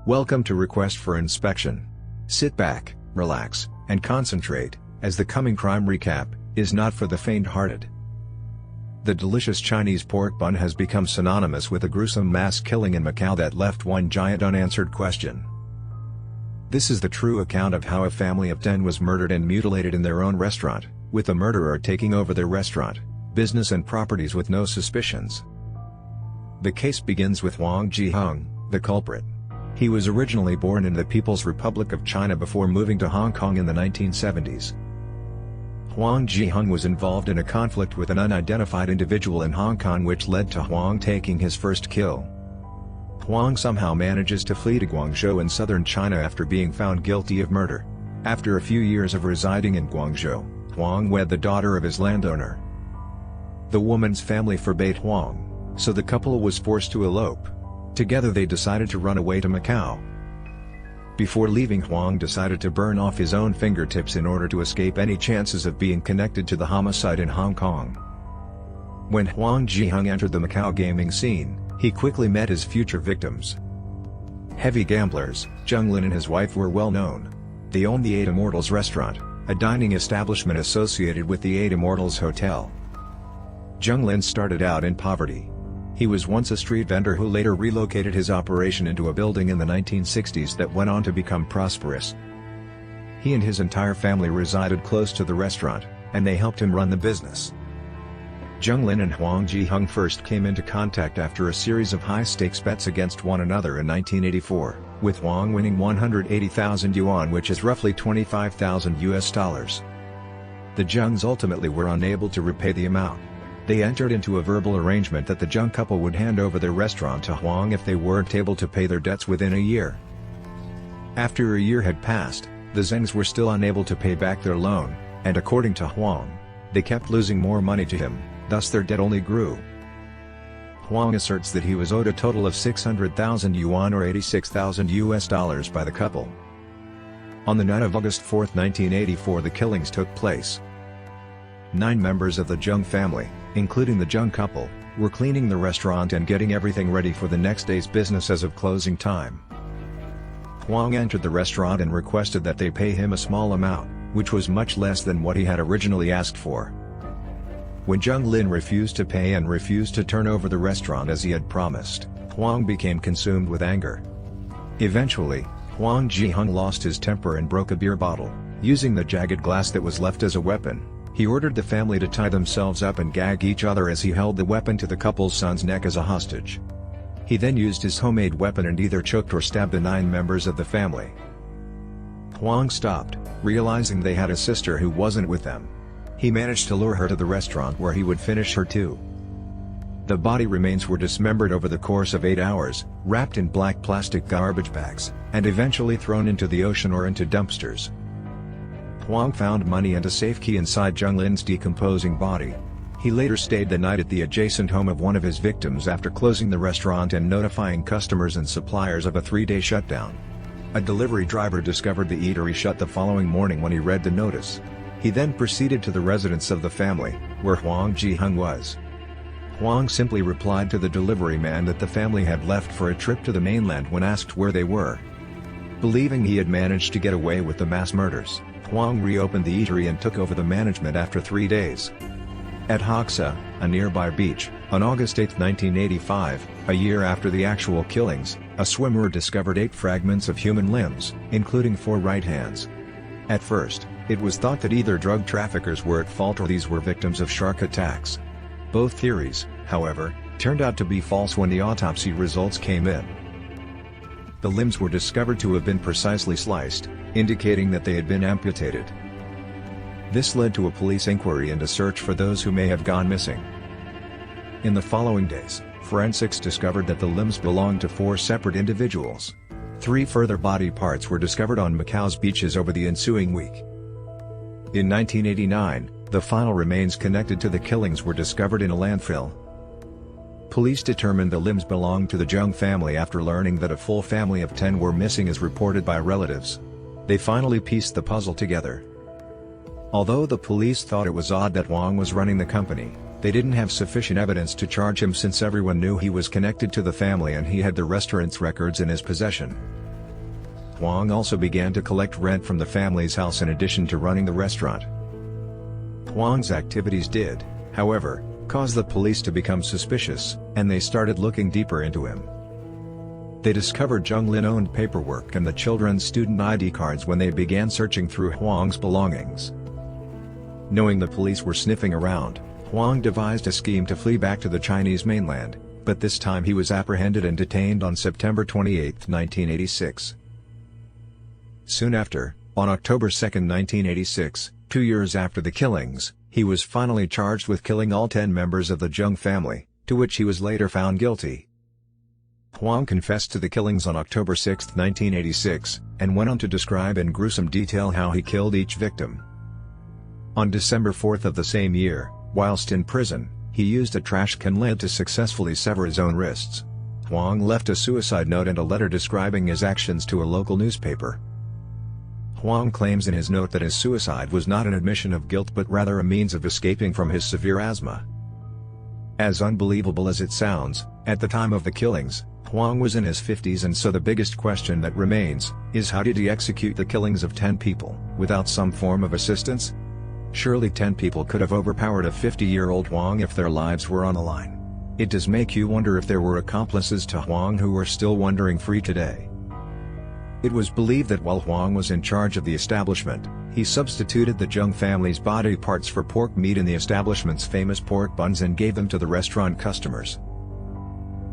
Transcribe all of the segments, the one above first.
Welcome to Request for Inspection. Sit back, relax, and concentrate, as the coming crime recap is not for the faint-hearted. The delicious Chinese pork bun has become synonymous with a gruesome mass killing in Macau that left one giant unanswered question. This is the true account of how a family of 10 was murdered and mutilated in their own restaurant, with the murderer taking over their restaurant, business and properties with no suspicions. The case begins with Huang Ji-hung, the culprit. He was originally born in the People's Republic of China before moving to Hong Kong in the 1970s. Huang Ji-hung was involved in a conflict with an unidentified individual in Hong Kong which led to Huang taking his first kill. Huang somehow manages to flee to Guangzhou in southern China after being found guilty of murder. After a few years of residing in Guangzhou, Huang wed the daughter of his landowner. The woman's family forbade Huang, so the couple was forced to elope. Together they decided to run away to Macau. Before leaving, Huang decided to burn off his own fingertips in order to escape any chances of being connected to the homicide in Hong Kong. When Huang Ji-hung entered the Macau gaming scene, he quickly met his future victims. Heavy gamblers, Zheng Lin and his wife were well known. They owned the Eight Immortals Restaurant, a dining establishment associated with the Eight Immortals Hotel. Zheng Lin started out in poverty. He was once a street vendor who later relocated his operation into a building in the 1960s that went on to become prosperous. He and his entire family resided close to the restaurant, and they helped him run the business. Zheng Lin and Huang Ji-hung first came into contact after a series of high-stakes bets against one another in 1984, with Huang winning 180,000 yuan, which is roughly $25,000. The Zhengs ultimately were unable to repay the amount. They entered into a verbal arrangement that the Zheng couple would hand over their restaurant to Huang if they weren't able to pay their debts within a year. After a year had passed, the Zhengs were still unable to pay back their loan, and according to Huang, they kept losing more money to him, thus their debt only grew. Huang asserts that he was owed a total of 600,000 yuan or $86,000 by the couple. On the night of August 4, 1984, the killings took place. 9 members of the Zheng family, including the Zheng couple, were cleaning the restaurant and getting everything ready for the next day's business as of closing time. Huang entered the restaurant and requested that they pay him a small amount, which was much less than what he had originally asked for. When Zheng Lin refused to pay and refused to turn over the restaurant as he had promised, Huang became consumed with anger. Eventually, Huang Ji-hung lost his temper and broke a beer bottle, using the jagged glass that was left as a weapon. He ordered the family to tie themselves up and gag each other as he held the weapon to the couple's son's neck as a hostage. He then used his homemade weapon and either choked or stabbed the 9 members of the family. Huang stopped, realizing they had a sister who wasn't with them. He managed to lure her to the restaurant where he would finish her too. The body remains were dismembered over the course of 8 hours, wrapped in black plastic garbage bags, and eventually thrown into the ocean or into dumpsters. Huang found money and a safe key inside Zheng Lin's decomposing body. He later stayed the night at the adjacent home of one of his victims after closing the restaurant and notifying customers and suppliers of a 3-day shutdown. A delivery driver discovered the eatery shut the following morning when he read the notice. He then proceeded to the residence of the family, where Huang Ji-hung was. Huang simply replied to the delivery man that the family had left for a trip to the mainland when asked where they were. Believing he had managed to get away with the mass murders, Huang reopened the eatery and took over the management after 3 days. At Hoxha, a nearby beach, on August 8, 1985, a year after the actual killings, a swimmer discovered 8 fragments of human limbs, including 4 right hands. At first, it was thought that either drug traffickers were at fault or these were victims of shark attacks. Both theories, however, turned out to be false when the autopsy results came in. The limbs were discovered to have been precisely sliced, indicating that they had been amputated. This led to a police inquiry and a search for those who may have gone missing. In the following days, forensics discovered that the limbs belonged to 4 separate individuals. 3 further body parts were discovered on Macau's beaches over the ensuing week. In 1989, the final remains connected to the killings were discovered in a landfill. Police determined the limbs belonged to the Zheng family after learning that a full family of 10 were missing as reported by relatives. They finally pieced the puzzle together. Although the police thought it was odd that Huang was running the company, they didn't have sufficient evidence to charge him since everyone knew he was connected to the family and he had the restaurant's records in his possession. Huang also began to collect rent from the family's house in addition to running the restaurant. Huang's activities did, however, cause the police to become suspicious, and they started looking deeper into him. They discovered Zheng Lin-owned paperwork and the children's student ID cards when they began searching through Huang's belongings. Knowing the police were sniffing around, Huang devised a scheme to flee back to the Chinese mainland, but this time he was apprehended and detained on September 28, 1986. Soon after, on October 2, 1986, 2 years after the killings, he was finally charged with killing all 10 members of the Zheng family, to which he was later found guilty. Huang confessed to the killings on October 6, 1986, and went on to describe in gruesome detail how he killed each victim. On December 4 of the same year, whilst in prison, he used a trash can lid to successfully sever his own wrists. Huang left a suicide note and a letter describing his actions to a local newspaper. Huang claims in his note that his suicide was not an admission of guilt but rather a means of escaping from his severe asthma. As unbelievable as it sounds, at the time of the killings, Huang was in his 50s, and so the biggest question that remains is, how did he execute the killings of 10 people, without some form of assistance? Surely 10 people could have overpowered a 50-year-old Huang if their lives were on the line. It does make you wonder if there were accomplices to Huang who are still wandering free today. It was believed that while Huang was in charge of the establishment, he substituted the Zheng family's body parts for pork meat in the establishment's famous pork buns and gave them to the restaurant customers.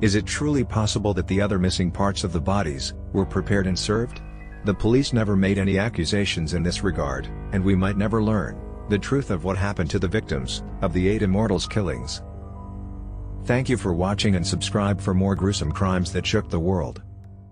Is it truly possible that the other missing parts of the bodies were prepared and served? The police never made any accusations in this regard, and we might never learn the truth of what happened to the victims of the Eight Immortals killings. Thank you for watching, and subscribe for more gruesome crimes that shook the world.